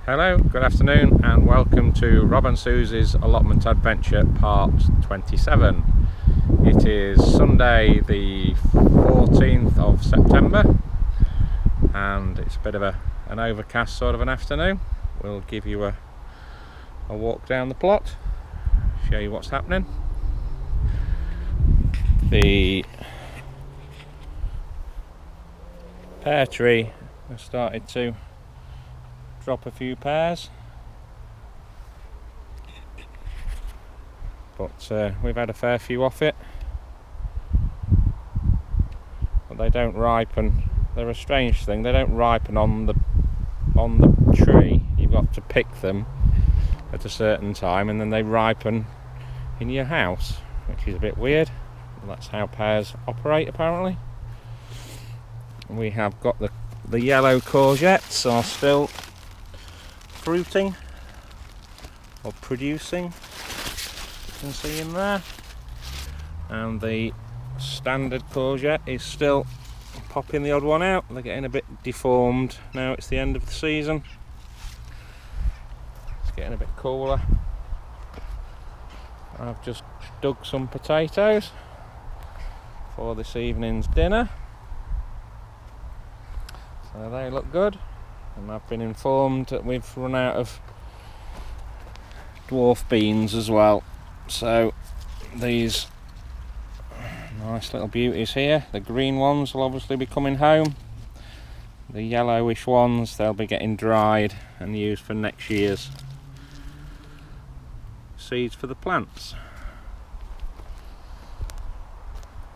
Hello, good afternoon and welcome to Rob and Suzi's allotment adventure part 27. It is Sunday the 14th of September and it's a bit of an overcast sort of an afternoon. We'll give you a walk down the plot, show you what's happening. The pear tree has started to drop a few pears, but we've had a fair few off it, but they don't ripen. They're a strange thing, they don't ripen on the tree. You've got to pick them at a certain time and then they ripen in your house, which is a bit weird. That's how pears operate apparently. We have got the yellow courgettes are still fruiting or producing, you can see in there, and the standard courgette is still popping the odd one out. They're getting a bit deformed now it's the end of the season. It's getting a bit cooler. I've just dug some potatoes for this evening's dinner, so they look good. And I've been informed that we've run out of dwarf beans as well, so these nice little beauties here, the green ones will obviously be coming home. The yellowish ones, they'll be getting dried and used for next year's seeds for the plants.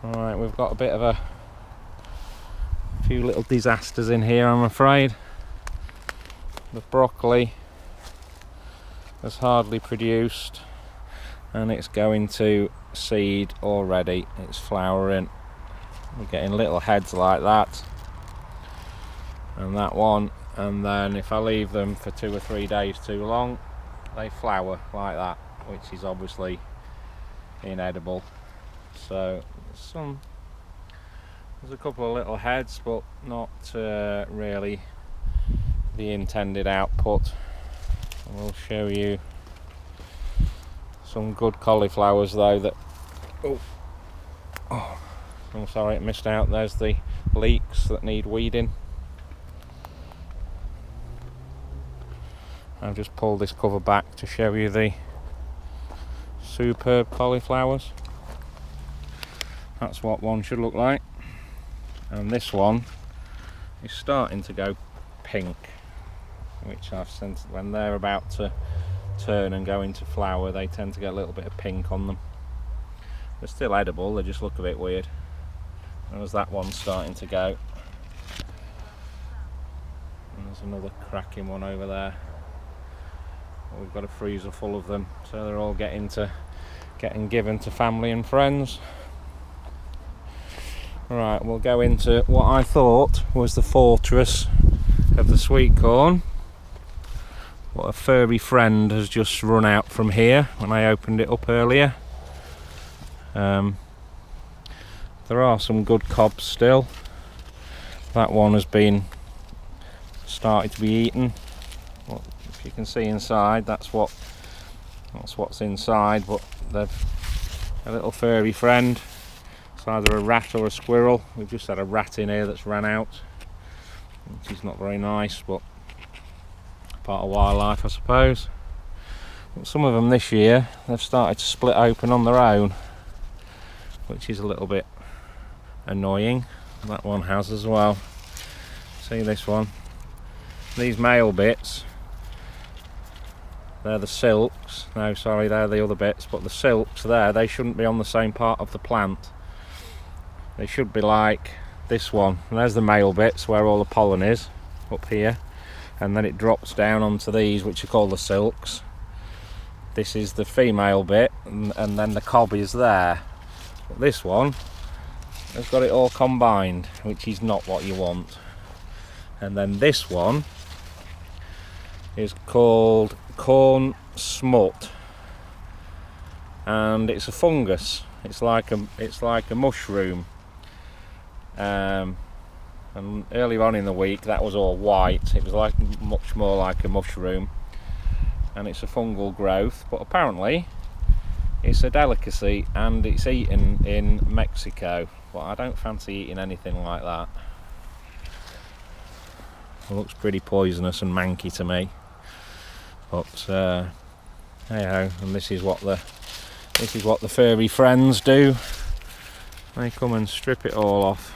Alright, we've got a bit of a few little disasters in here, I'm afraid. The broccoli has hardly produced and it's going to seed already. It's flowering. We're getting little heads like that and that one, and then if I leave them for 2 or 3 days too long they flower like that, which is obviously inedible. So there's a couple of little heads, but not really the intended output. We'll show you some good cauliflowers though that I'm sorry, it missed out. There's the leeks that need weeding. I've just pulled this cover back to show you the superb cauliflowers. That's what one should look like, and this one is starting to go pink, which I've sensed when they're about to turn and go into flower, they tend to get a little bit of pink on them. They're still edible, they just look a bit weird. And there's that one starting to go, and there's another cracking one over there. We've got a freezer full of them, so they're all getting given to family and friends. Right, we'll go into what I thought was the fortress of the sweet corn. What a furry friend has just run out from here when I opened it up earlier. There are some good cobs still. That one has been started to be eaten. Well, if you can see inside, that's what's inside, but they've a little furry friend. It's either a rat or a squirrel. We've just had a rat in here that's ran out, which is not very nice, but part of wildlife I suppose. But some of them this year they've started to split open on their own, which is a little bit annoying. That one has as well. See this one? These male bits, they're the silks. No, sorry, they're the other bits, but the silks there, they shouldn't be on the same part of the plant. They should be like this one. And there's the male bits where all the pollen is, up here, and then it drops down onto these, which are called the silks. This is the female bit, and then the cob is there. But this one has got it all combined, which is not what you want. And then this one is called corn smut, and it's a fungus. It's like a mushroom. and earlier on in the week that was all white. It was like much more like a mushroom, and it's a fungal growth, but apparently it's a delicacy and it's eaten in Mexico, but I don't fancy eating anything like that. It looks pretty poisonous and manky to me, but hey ho. And this is what the furry friends do. They come and strip it all off.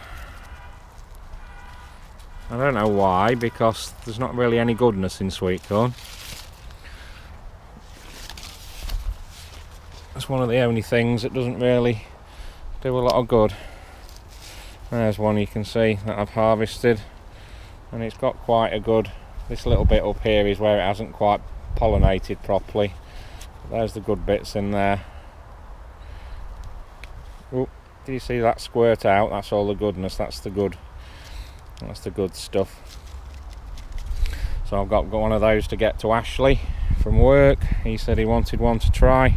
I don't know why, because there's not really any goodness in sweet corn. It's one of the only things that doesn't really do a lot of good. There's one you can see that I've harvested, and it's got quite a good, this little bit up here is where it hasn't quite pollinated properly. There's the good bits in there. Oh, did you see that squirt out? That's all the goodness, that's the good stuff. So I've got one of those to get to Ashley from work. He said he wanted one to try,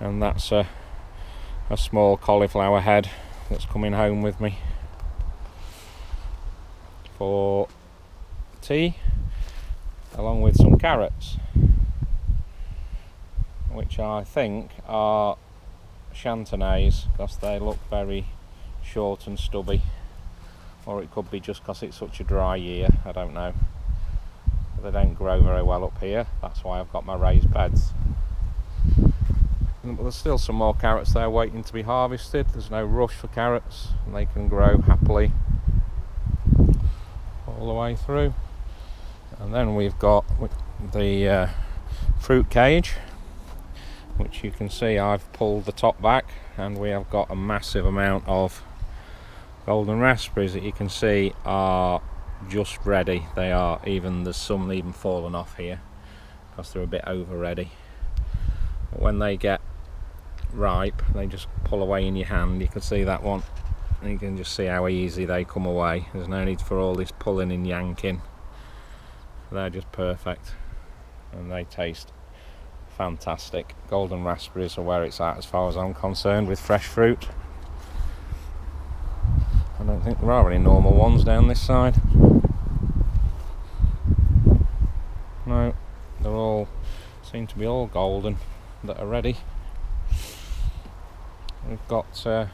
and that's a small cauliflower head that's coming home with me for tea, along with some carrots, which I think are chantenays, because they look very short and stubby, or it could be just because it's such a dry year, I don't know. They don't grow very well up here, that's why I've got my raised beds. But there's still some more carrots there waiting to be harvested. There's no rush for carrots, and they can grow happily all the way through. And then we've got the fruit cage, which you can see I've pulled the top back, and we have got a massive amount of golden raspberries that you can see are just ready. They are, there's some even fallen off here because they're a bit over ready. But when they get ripe, they just pull away in your hand. You can see that one, and you can just see how easy they come away. There's no need for all this pulling and yanking. They're just perfect, and they taste fantastic. Golden raspberries are where it's at as far as I'm concerned with fresh fruit. I don't think there are any normal ones down this side. No, they're all, seem to be all golden that are ready. We've got the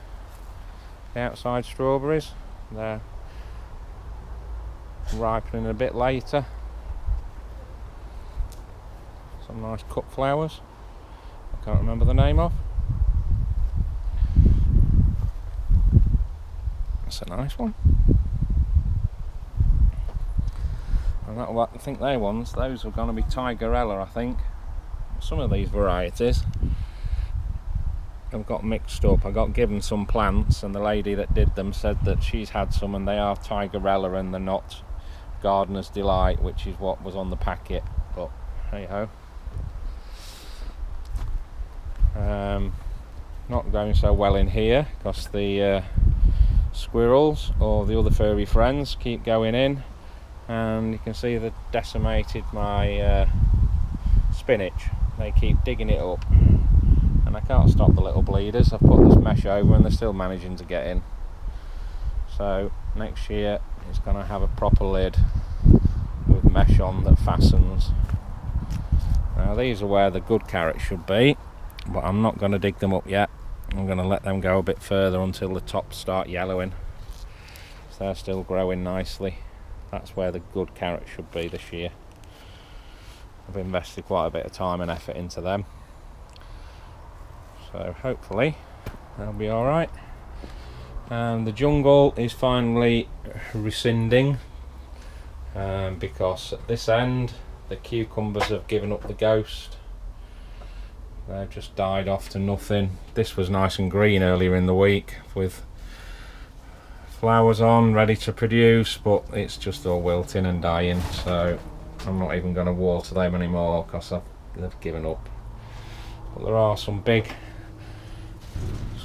outside strawberries, they're ripening a bit later. Some nice cut flowers I can't remember the name of. That's a nice one. And I think those are going to be Tigerella, I think. Some of these varieties have got mixed up. I got given some plants, and the lady that did them said that she's had some and they are Tigerella and they're not Gardener's Delight, which is what was on the packet, but hey ho. Not going so well in here because the squirrels or the other furry friends keep going in, and you can see they've decimated my spinach. They keep digging it up, and I can't stop the little bleeders. I've put this mesh over and they're still managing to get in. So next year it's going to have a proper lid with mesh on that fastens. Now these are where the good carrots should be, but I'm not going to dig them up yet. I'm going to let them go a bit further until the tops start yellowing. So they're still growing nicely. That's where the good carrots should be this year. I've invested quite a bit of time and effort into them, so hopefully they'll be alright. And the jungle is finally rescinding, because at this end the cucumbers have given up the ghost. They've just died off to nothing. This was nice and green earlier in the week with flowers on, ready to produce, but it's just all wilting and dying, so I'm not even going to water them anymore because they've given up. But there are some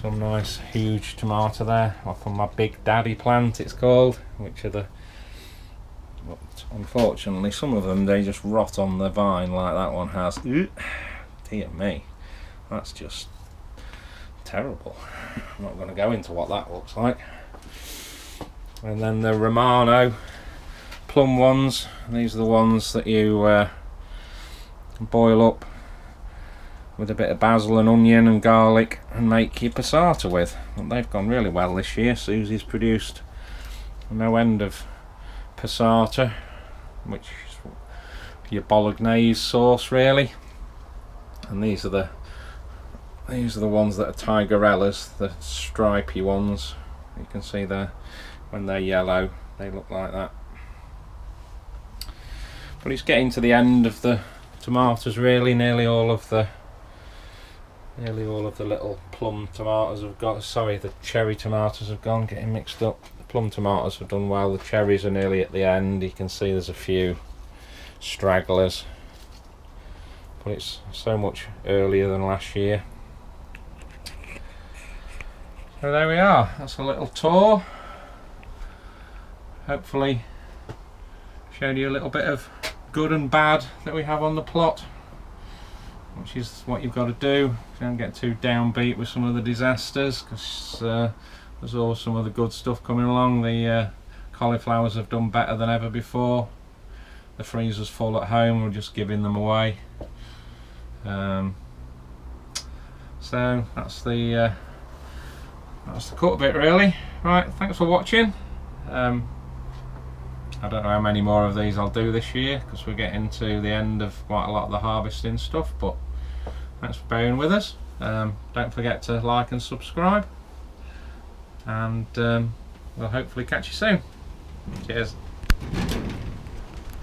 nice huge tomato there, off on my Big Daddy plant it's called, which are but unfortunately some of them, they just rot on the vine like that one has. Dear me, that's just terrible. I'm not going to go into what that looks like. And then the Romano plum ones, these are the ones that you boil up with a bit of basil and onion and garlic and make your passata with. And they've gone really well this year. Suzi's produced no end of passata, which is your bolognese sauce really. And these are the ones that are tigerellas, the stripy ones. You can see there, when they're yellow they look like that. But it's getting to the end of the tomatoes really. Nearly all of the little plum tomatoes have got, sorry, the cherry tomatoes have gone, getting mixed up. The plum tomatoes have done well, the cherries are nearly at the end. You can see there's a few stragglers, but it's so much earlier than last year. So there we are, that's a little tour. Hopefully showed you a little bit of good and bad that we have on the plot, which is what you've got to do. Don't get too downbeat with some of the disasters, because there's always some of the good stuff coming along. The cauliflowers have done better than ever before. The freezer's full at home, we're just giving them away. So that's the cut bit really. Right, thanks for watching. I don't know how many more of these I'll do this year, because we're getting to the end of quite a lot of the harvesting stuff, but thanks for bearing with us. Don't forget to like and subscribe, and we'll hopefully catch you soon. Cheers.